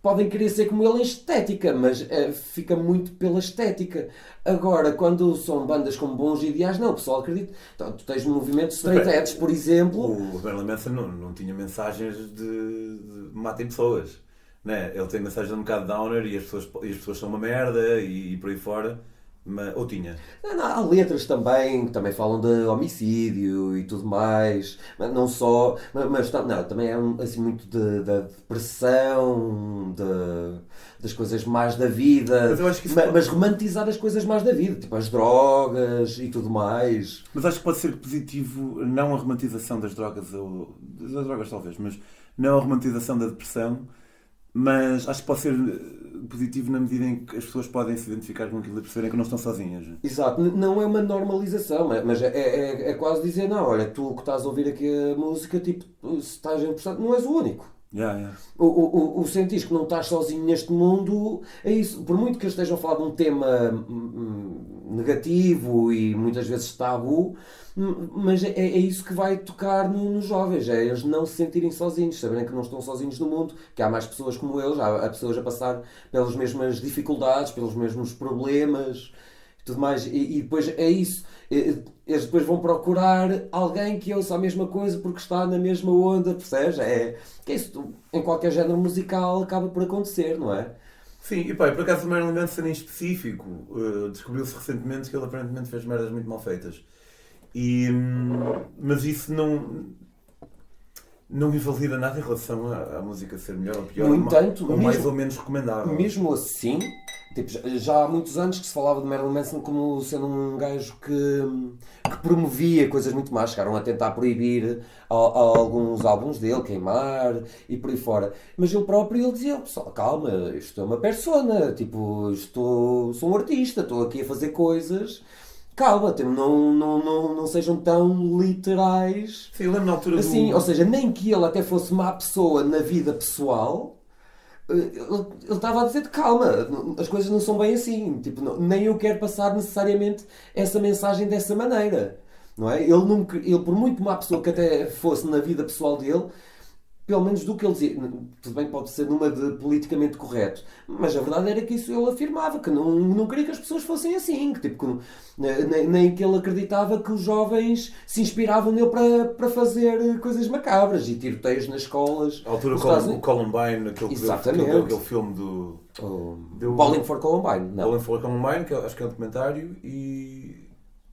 Speaker 1: podem querer ser como ele em estética, mas fica muito pela estética. Agora, quando são bandas com bons ideais, não, o pessoal acredita. Então, tu tens um movimento Straight Edge, por exemplo.
Speaker 2: O Marilyn Manson não tinha mensagens de matem pessoas. Né? Ele tem mensagens um bocado downer e as pessoas são uma merda e por aí fora. Mas, ou tinha.
Speaker 1: Há letras também que também falam de homicídio e tudo mais, mas não só, não, também é assim muito da depressão, das coisas más da vida,
Speaker 2: Mas eu acho que isso
Speaker 1: mas romantizar as coisas más da vida, tipo as drogas e tudo mais.
Speaker 2: Mas acho que pode ser positivo, não a romantização das drogas, ou das drogas talvez, mas não a romantização da depressão, mas acho que pode ser positivo na medida em que as pessoas podem se identificar com aquilo e perceberem que não estão sozinhas.
Speaker 1: Exato, não é uma normalização, mas é quase dizer, não, olha, tu que estás a ouvir aqui a música, tipo, se estás em depressão, não és o único.
Speaker 2: Yeah, yeah.
Speaker 1: O sentir que não estás sozinho neste mundo é isso. Por muito que eles estejam a falar de um tema negativo e muitas vezes tabu, mas é isso que vai tocar nos jovens. É eles não se sentirem sozinhos, saberem que não estão sozinhos no mundo, que há mais pessoas como eles, há pessoas a passar pelas mesmas dificuldades, pelos mesmos problemas e tudo mais. E depois é isso. Eles depois vão procurar alguém que ouça a mesma coisa porque está na mesma onda, percebes? Que é isso, em qualquer género musical acaba por acontecer, não é?
Speaker 2: Sim, e pá, por acaso o Marilyn Manson em específico, descobriu-se recentemente que ele aparentemente fez merdas muito mal feitas. Mas isso não invalida nada em relação à música ser melhor ou pior,
Speaker 1: No entanto,
Speaker 2: ou mais ou menos recomendável.
Speaker 1: Mesmo assim, tipo, já há muitos anos que se falava de Marilyn Manson como sendo um gajo que promovia coisas muito más. Chegaram a tentar proibir alguns álbuns dele, queimar e por aí fora. Mas ele próprio ele dizia, pessoal, calma, isto é uma persona, tipo, sou um artista, estou aqui a fazer coisas. Calma, tipo, não sejam tão literais.
Speaker 2: Sim, eu lembro na altura
Speaker 1: Assim,
Speaker 2: do...
Speaker 1: ou seja, nem que ele até fosse má pessoa na vida pessoal, ele estava a dizer de calma, as coisas não são bem assim. Tipo, nem eu quero passar necessariamente essa mensagem dessa maneira. Não é? Ele, por muito má pessoa que até fosse na vida pessoal dele, pelo menos do que ele dizia, tudo bem, pode ser numa de politicamente correto, mas a verdade era que isso ele afirmava, que não queria que as pessoas fossem assim, que, tipo, nem que ele acreditava que os jovens se inspiravam nele para fazer coisas macabras e tiroteios nas escolas.
Speaker 2: A altura o Columbine, aquele filme do...
Speaker 1: Bowling for Columbine.
Speaker 2: Bowling for Columbine, que acho que é um documentário, e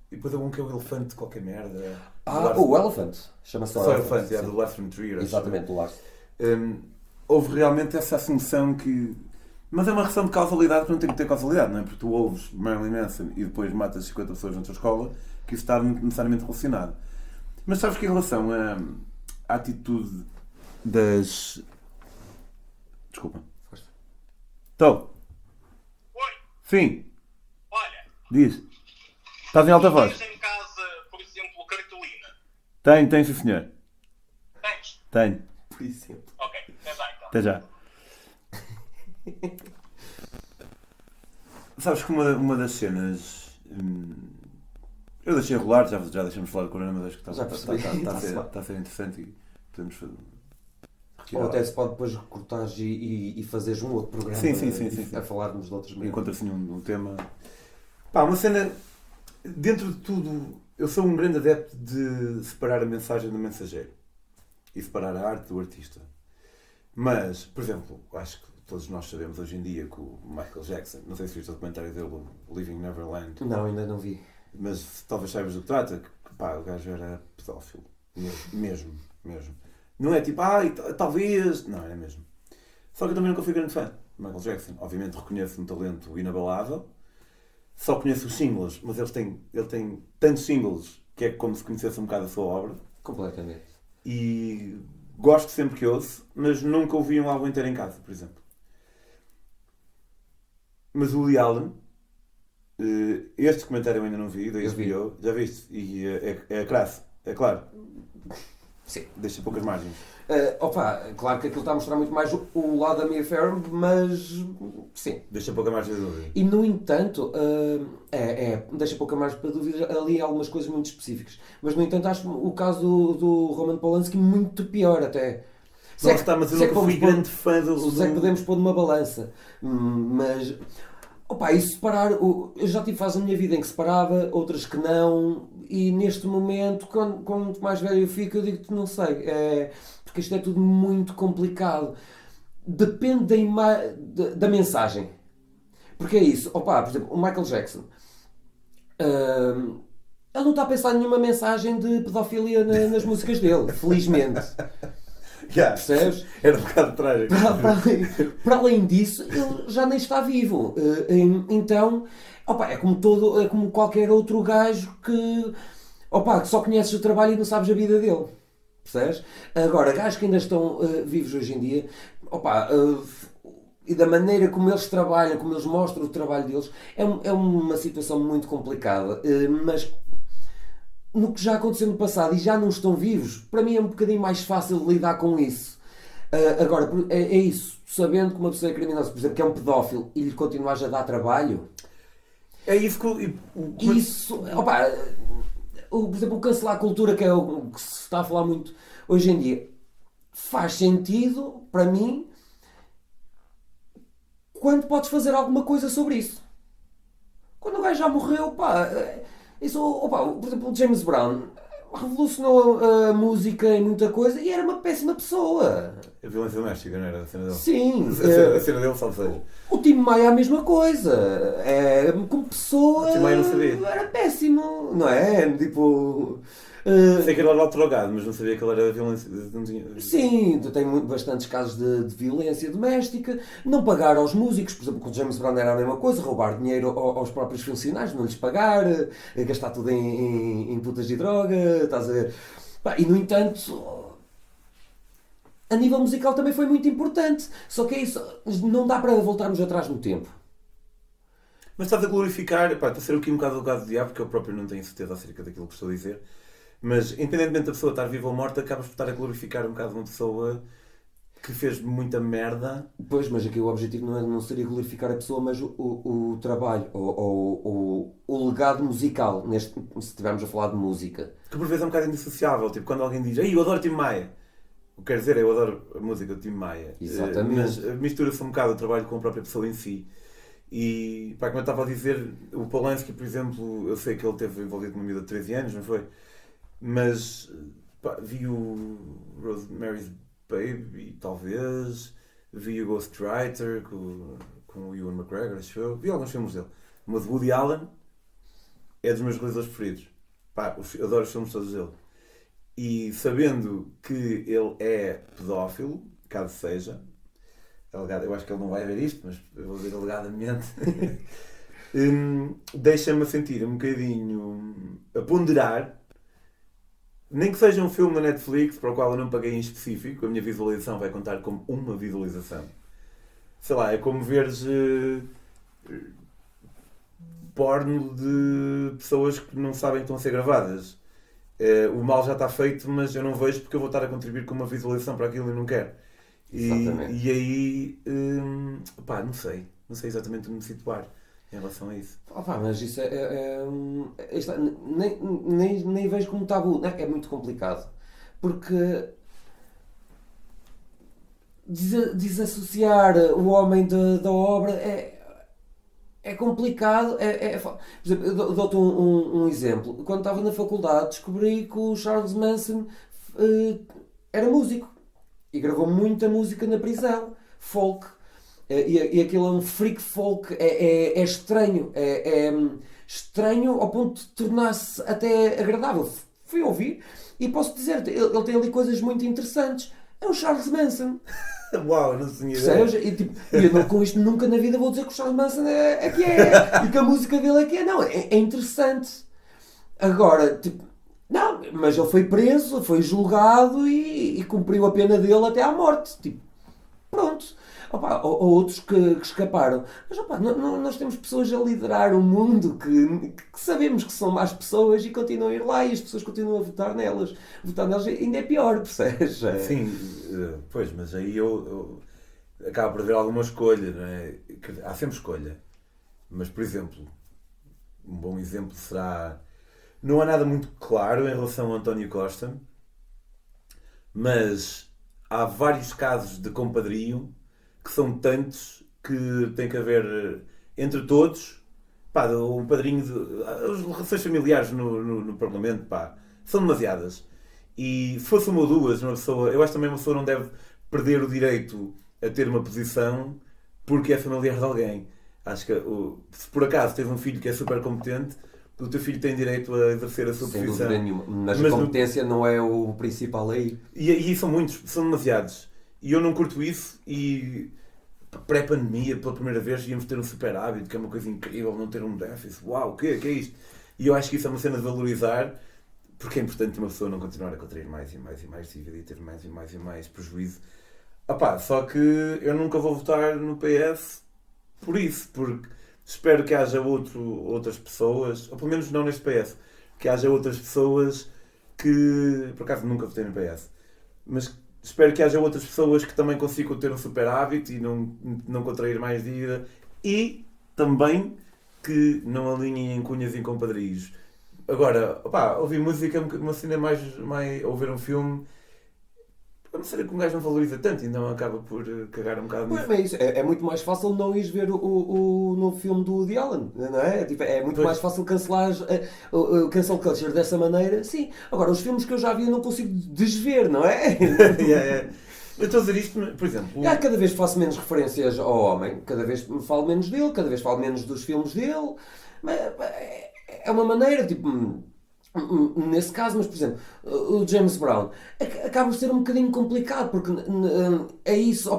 Speaker 2: depois há um que é o elefante de qualquer merda.
Speaker 1: O Elephant. Chama-se
Speaker 2: o Elephant, do Last from Tree.
Speaker 1: Exatamente, do Last.
Speaker 2: Houve realmente essa assunção que... Mas é uma relação de causalidade que não tem que ter causalidade, não é? Porque tu ouves Marilyn Manson e depois matas 50 pessoas na tua escola, que isso está necessariamente relacionado. Mas sabes que em relação à atitude das... Desculpa. Estou.
Speaker 3: Oi.
Speaker 2: Sim.
Speaker 3: Olha.
Speaker 2: Diz. Estás em alta voz?
Speaker 3: Tens em casa, por exemplo, cartolina?
Speaker 2: Tenho, sim senhor.
Speaker 3: Tens?
Speaker 2: Tenho.
Speaker 1: Por exemplo.
Speaker 3: Ok, até já então.
Speaker 2: Até já. Sabes que uma das cenas... eu deixei rolar, já deixamos falar de Corona, mas acho que está a ser interessante e podemos fazer...
Speaker 1: Ou até se pode depois recortares e fazeres um outro programa
Speaker 2: sim.
Speaker 1: a falarmos de outros meios.
Speaker 2: Encontra assim um tema... Pá, uma cena... Dentro de tudo, eu sou um grande adepto de separar a mensagem do mensageiro. E separar a arte do artista. Mas, por exemplo, acho que todos nós sabemos hoje em dia que o Michael Jackson, não sei se viste o documentário dele, o Living Neverland.
Speaker 1: Não, ainda não vi.
Speaker 2: Mas talvez saibas do que trata, que pá, o gajo era pedófilo. Mesmo. Não é tipo, talvez... Não, era mesmo. Só que eu também nunca fui grande fã. Michael Jackson. Obviamente reconheço um talento inabalável. Só conheço os singles, mas ele tem tantos singles que é como se conhecesse um bocado a sua obra.
Speaker 1: Completamente.
Speaker 2: E gosto sempre que ouço, mas nunca ouvi um álbum inteiro em casa, por exemplo. Mas o Woody Allen, este documentário eu ainda não vi, da
Speaker 1: Eu vi.
Speaker 2: HBO, já viste? E é crasso, é claro.
Speaker 1: Sim.
Speaker 2: Deixa poucas margens.
Speaker 1: Claro que aquilo está a mostrar muito mais o lado da Mia Farrow, mas sim.
Speaker 2: Deixa pouca margem de dúvida.
Speaker 1: E no entanto, deixa pouca margem para dúvida ali algumas coisas muito específicas. Mas no entanto acho o caso do Roman Polanski muito pior até.
Speaker 2: Não está, mas eu nunca fui grande fã do...
Speaker 1: Se é que podemos pôr numa balança. Mas... e separar... Eu já tive fases na minha vida em que separava, outras que não. E neste momento, quanto mais velho eu fico, eu digo-te não sei. Porque isto é tudo muito complicado. Depende da mensagem. Porque é isso. Por exemplo, o Michael Jackson. Ele não está a pensar em nenhuma mensagem de pedofilia nas músicas dele. Felizmente. Percebes?
Speaker 2: Era um bocado trágico.
Speaker 1: Para além disso, ele já nem está vivo. Então, é como qualquer outro gajo que só conheces o trabalho e não sabes a vida dele. Percebes? Agora, gajos que ainda estão vivos hoje em dia, e da maneira como eles trabalham, como eles mostram o trabalho deles, é uma situação muito complicada. Mas no que já aconteceu no passado e já não estão vivos, para mim é um bocadinho mais fácil de lidar com isso. Agora, é isso. Sabendo que uma pessoa é criminosa, por exemplo, que é um pedófilo e lhe continuares a dar trabalho...
Speaker 2: É isso que...
Speaker 1: Isso... por exemplo, o cancelar a cultura, que é o que se está a falar muito hoje em dia, faz sentido, para mim, quando podes fazer alguma coisa sobre isso. Quando o gajo já morreu, por exemplo, o James Brown revolucionou a música em muita coisa e era uma péssima pessoa.
Speaker 2: A violência doméstica, não era a cena dele?
Speaker 1: Sim.
Speaker 2: A cena dele, salve seja.
Speaker 1: O Tim Maia é a mesma coisa. Como pessoa...
Speaker 2: O Tim Maia não sabia.
Speaker 1: Era péssimo, não é? Tipo...
Speaker 2: Sei que ele era auto-drogado, mas não sabia que ele era violência. Não tinha...
Speaker 1: Sim, tem bastantes casos de violência doméstica. Não pagar aos músicos, por exemplo, com o James Brown era a mesma coisa, roubar dinheiro aos próprios funcionários, não lhes pagar, gastar tudo em putas de droga, estás a ver? E no entanto, a nível musical também foi muito importante. Só que é isso, não dá para voltarmos atrás no tempo.
Speaker 2: Mas estás a glorificar, está a ser aqui um bocado o gado do diabo, porque eu próprio não tenho certeza acerca daquilo que estou a dizer. Mas, independentemente da pessoa estar viva ou morta, acabas por estar a glorificar um bocado uma pessoa que fez muita merda.
Speaker 1: Pois, mas aqui o objetivo não seria glorificar a pessoa, mas o trabalho, o legado musical, se estivermos a falar de música.
Speaker 2: Que por vezes é um bocado indissociável, tipo quando alguém diz "Ei, eu adoro Tim Maia". O que quer dizer, eu adoro a música do Tim Maia.
Speaker 1: Exatamente.
Speaker 2: Mas mistura-se um bocado o trabalho com a própria pessoa em si. E, como eu estava a dizer, o Polanski, por exemplo, eu sei que ele esteve envolvido numa vida de 13 anos, não foi? Mas vi o Rosemary's Baby, talvez, vi o Ghostwriter com o Ewan McGregor, acho eu. Vi alguns filmes dele. Mas Woody Allen é dos meus realizadores preferidos. Eu adoro os filmes todos dele. E sabendo que ele é pedófilo, caso seja, eu acho que ele não vai ver isto, mas eu vou dizer alegadamente, deixa-me sentir um bocadinho a ponderar. Nem que seja um filme na Netflix para o qual eu não paguei em específico, a minha visualização vai contar como uma visualização. Sei lá, é como veres porno de pessoas que não sabem que estão a ser gravadas. O mal já está feito, mas eu não vejo porque eu vou estar a contribuir com uma visualização para aquilo e não quero. E aí, não sei exatamente onde me situar em relação a isso.
Speaker 1: Mas isso nem vejo como tabu. É muito complicado. Porque desassociar o homem da obra é complicado. Por exemplo, eu dou-te um exemplo. Quando estava na faculdade, descobri que o Charles Manson era músico e gravou muita música na prisão, folk. E aquilo é um freak folk, é estranho, é estranho ao ponto de tornar-se até agradável. Fui ouvir e posso dizer, ele tem ali coisas muito interessantes. É o Charles Manson.
Speaker 2: Uau, não tinha ideia.
Speaker 1: Percebes? E tipo, eu não, com isto nunca na vida vou dizer que o Charles Manson é que é. E que a música dele é que é. Não, é interessante. Agora, tipo, não, mas ele foi preso, foi julgado e cumpriu a pena dele até à morte. Tipo, pronto. Opa, ou outros que escaparam. Mas opa, nós temos pessoas a liderar o mundo que sabemos que são más pessoas e continuam a ir lá e as pessoas continuam a votar nelas. Votar nelas ainda é pior, percebes?
Speaker 2: Sim, pois, mas aí eu acabo por haver alguma escolha, não é? Há sempre escolha. Mas, por exemplo, um bom exemplo será... Não há nada muito claro em relação ao António Costa, mas há vários casos de compadrio que são tantos que tem que haver entre todos, pá, um padrinho de... As relações familiares no Parlamento, pá, são demasiadas. E se fosse uma ou duas, uma pessoa... Eu acho que também uma pessoa não deve perder o direito a ter uma posição porque é familiar de alguém. Acho que se por acaso tens um filho que é super competente, o teu filho tem direito a exercer a sua
Speaker 1: Sem
Speaker 2: posição.
Speaker 1: dúvida nenhuma. Mas a competência não é o principal aí.
Speaker 2: E são muitos, são demasiados. E eu não curto isso. E pré-pandemia, pela primeira vez, íamos ter um superávit, que é uma coisa incrível, não ter um déficit. Uau, o que é isto? E eu acho que isso é uma cena de valorizar, porque é importante uma pessoa não continuar a contrair mais e mais e mais dívida e ter mais e mais e mais prejuízo. Só que eu nunca vou votar no PS por isso, porque espero que haja outras pessoas, ou pelo menos não neste PS, que haja outras pessoas que, por acaso nunca votei no PS, mas espero que haja outras pessoas que também consigam ter um superávit e não contrair mais dívida e também que não alinhem em cunhas e em compadrios. Agora, ouvir música é uma cena mais ouvir um filme. A não ser que um gajo não valoriza tanto, então acaba por cagar um bocado nisso.
Speaker 1: Mas é isso, é muito mais fácil não ires ver o novo filme do Woody Allen, não é? Tipo, é muito mais fácil cancelar o cancel culture dessa maneira, sim. Agora, os filmes que eu já vi eu não consigo desver, não é?
Speaker 2: Eu estou a dizer isto, por exemplo...
Speaker 1: Cada vez faço menos referências ao homem, cada vez falo menos dele, cada vez falo menos dos filmes dele, mas é uma maneira, tipo... Nesse caso, mas por exemplo, o James Brown acaba por ser um bocadinho complicado porque é isso,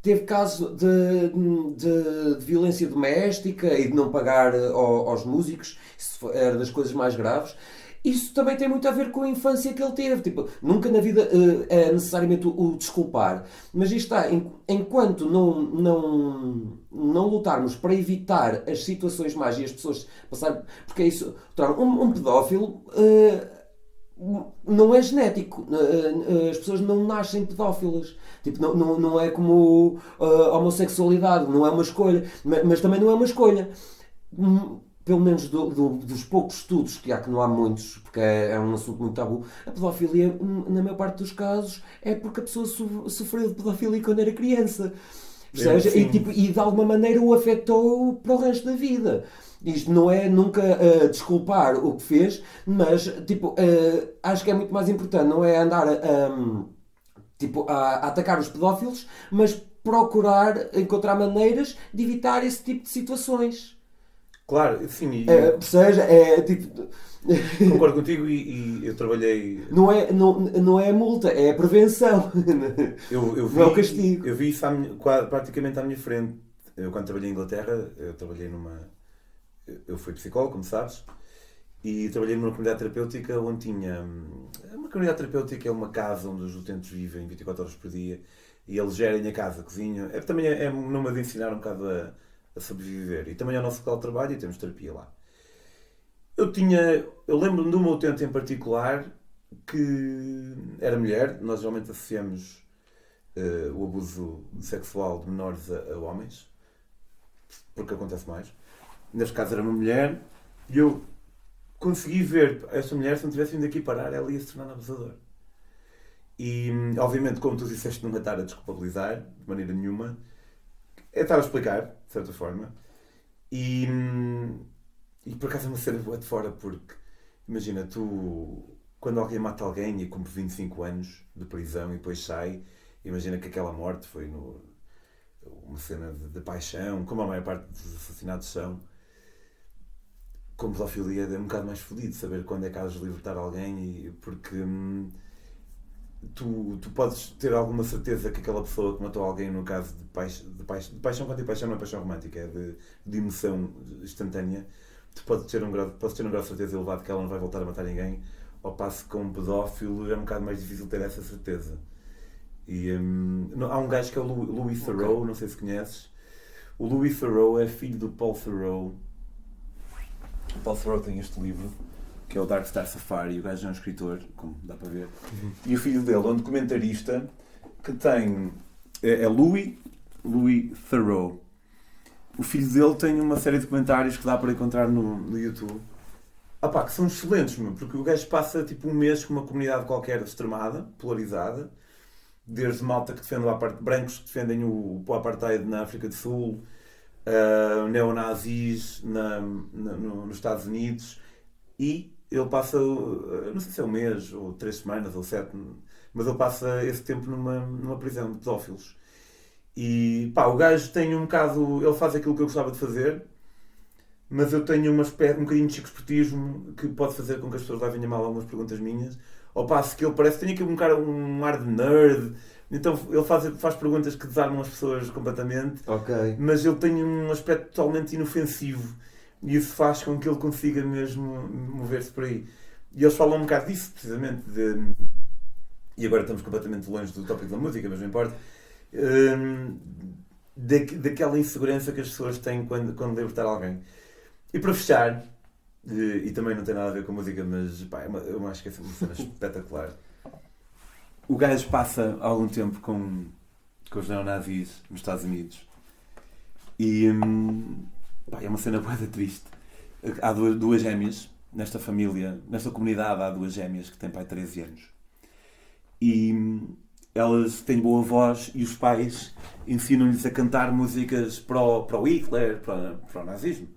Speaker 1: teve casos de violência doméstica e de não pagar aos músicos, isso era das coisas mais graves. Isso também tem muito a ver com a infância que ele teve. Tipo, nunca na vida é necessariamente o desculpar. Mas isto está, enquanto não lutarmos para evitar as situações más e as pessoas passarem... Porque é isso, um pedófilo não é genético. As pessoas não nascem pedófilas. Tipo, não é como a homossexualidade, não é uma escolha. Mas também não é uma escolha. Pelo menos dos poucos estudos que há, que não há muitos, porque é um assunto muito tabu, a pedofilia, na maior parte dos casos, é porque a pessoa sofreu de pedofilia quando era criança. E de alguma maneira o afetou para o resto da vida. Isto não é nunca desculpar o que fez, mas acho que é muito mais importante, não é andar a atacar os pedófilos, mas procurar encontrar maneiras de evitar esse tipo de situações.
Speaker 2: Claro, sim. Concordo contigo e eu trabalhei...
Speaker 1: Não é a multa, é a prevenção. Não é o castigo.
Speaker 2: Eu vi isso praticamente à minha frente. Eu, quando trabalhei em Inglaterra, eu fui psicólogo, como sabes, e trabalhei numa comunidade terapêutica onde tinha... Uma comunidade terapêutica é uma casa onde os utentes vivem 24 horas por dia e eles gerem a casa, cozinham. Também é numa de ensinar um bocado a sobreviver. E também é o nosso local de trabalho e temos terapia lá. Eu lembro-me de uma utente em particular que era mulher. Nós geralmente associamos o abuso sexual de menores a homens, porque acontece mais. Neste caso era uma mulher e eu consegui ver esta mulher, se não tivesse vindo aqui parar, ela ia se tornar abusadora. E obviamente, como tu disseste, não estar a desculpabilizar de maneira nenhuma, é estar a explicar, de certa forma. E por acaso é uma cena boa de fora, porque imagina, quando alguém mata alguém e cumpre 25 anos de prisão e depois sai, imagina que aquela morte foi uma cena de paixão, como a maior parte dos assassinatos são. Com pedofilia é um bocado mais fodido saber quando é que has de libertar alguém, porque tu podes ter alguma certeza que aquela pessoa que matou alguém, no caso de paixão, quando é paixão, não é paixão romântica, é de emoção instantânea, tu podes ter um grau de certeza elevado que ela não vai voltar a matar ninguém, ao passo que com um pedófilo é um bocado mais difícil ter essa certeza. E há um gajo que é o Louis Theroux, não sei se conheces. O Louis Theroux é filho do Paul Theroux. O Paul Theroux tem este livro, que é o Dark Star Safari. O gajo é um escritor, como dá para ver. E o filho dele é um documentarista que tem... É Louis Theroux. O filho dele tem uma série de documentários que dá para encontrar no YouTube. Que são excelentes, meu, porque o gajo passa tipo um mês com uma comunidade qualquer extremada, polarizada, desde malta que defende brancos que defendem o apartheid na África do Sul, neonazis nos Estados Unidos, e ele passa, não sei se é um mês, ou 3 semanas, ou 7, mas ele passa esse tempo numa prisão de pedófilos. E o gajo tem um bocado, ele faz aquilo que eu gostava de fazer, mas eu tenho um bocadinho de chico-espertismo que pode fazer com que as pessoas levem a mal algumas perguntas minhas, ao passo que ele parece que tem aqui um ar de nerd, então ele faz perguntas que desarmam as pessoas completamente, mas ele tem um aspecto totalmente inofensivo e isso faz com que ele consiga mesmo mover-se por aí. E eles falam um bocado disso, precisamente, e agora estamos completamente longe do tópico da música, mas não importa, daquela insegurança que as pessoas têm quando libertar alguém. E para fechar, e também não tem nada a ver com a música, mas eu acho que é uma cena espetacular. O gajo passa algum tempo com os neonazis nos Estados Unidos e é uma cena bué triste. Há duas gêmeas nesta família, nesta comunidade há 2 gêmeas que têm 13 anos e elas têm boa voz e os pais ensinam-lhes a cantar músicas para o Hitler, para o nazismo.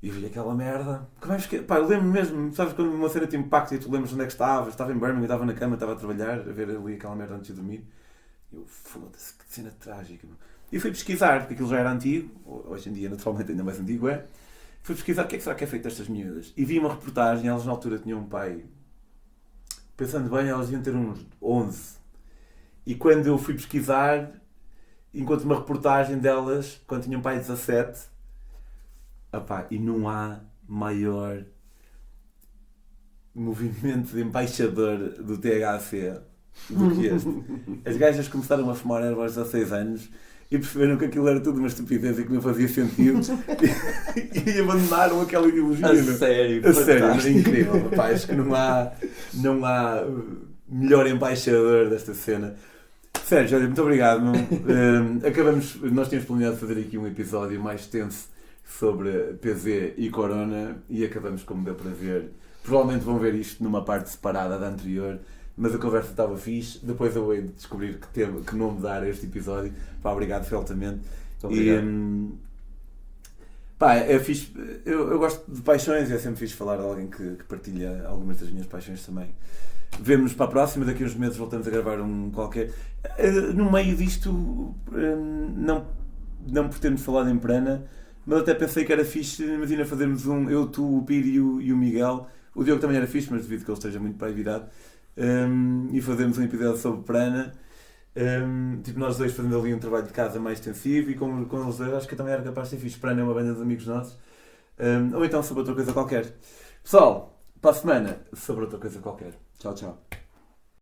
Speaker 2: E eu vi aquela merda. Eu lembro mesmo, sabes quando uma cena te impacta e tu lembras onde é que estavas? Estava em Birmingham, estava na cama, estava a trabalhar, a ver ali aquela merda antes de dormir. E eu, foda-se, que cena trágica. E fui pesquisar, porque aquilo já era antigo, hoje em dia naturalmente ainda mais antigo é. Fui pesquisar o que é que será que é feito destas miúdas. E vi uma reportagem, elas na altura tinham um pai. Pensando bem, elas iam ter uns 11. E quando eu fui pesquisar, encontro uma reportagem delas, quando tinham um pai 17. E não há maior movimento de embaixador do THC do que este. As gajas começaram a fumar erva aos 16 anos e perceberam que aquilo era tudo uma estupidez e que não fazia sentido e abandonaram aquela ideologia.
Speaker 1: A sério,
Speaker 2: é incrível. Acho que não há melhor embaixador desta cena. Sério, Jorge, muito obrigado. Nós tínhamos planeado fazer aqui um episódio mais tenso sobre PZ e Corona e acabamos, como deu para ver, provavelmente vão ver isto numa parte separada da anterior, mas a conversa estava fixe. Depois eu hei de descobrir que nome dar a este episódio. Obrigado, felizmente. É fixe. Eu gosto de paixões e é sempre fixe falar de alguém que partilha algumas das minhas paixões também. Vemo-nos para a próxima, daqui a uns meses voltamos a gravar um qualquer. No meio disto, não por termos falado em Prana, mas até pensei que era fixe, imagina fazermos eu, tu, o Pírio e o Miguel. O Diogo também era fixe, mas devido que ele esteja muito para aí virado. E fazermos um episódio sobre Prana. Nós dois fazendo ali um trabalho de casa mais extensivo e com os dois acho que também era capaz de ser fixe. Prana é uma banda de amigos nossos. Ou então sobre outra coisa qualquer. Pessoal, para a semana, sobre outra coisa qualquer. Tchau, tchau.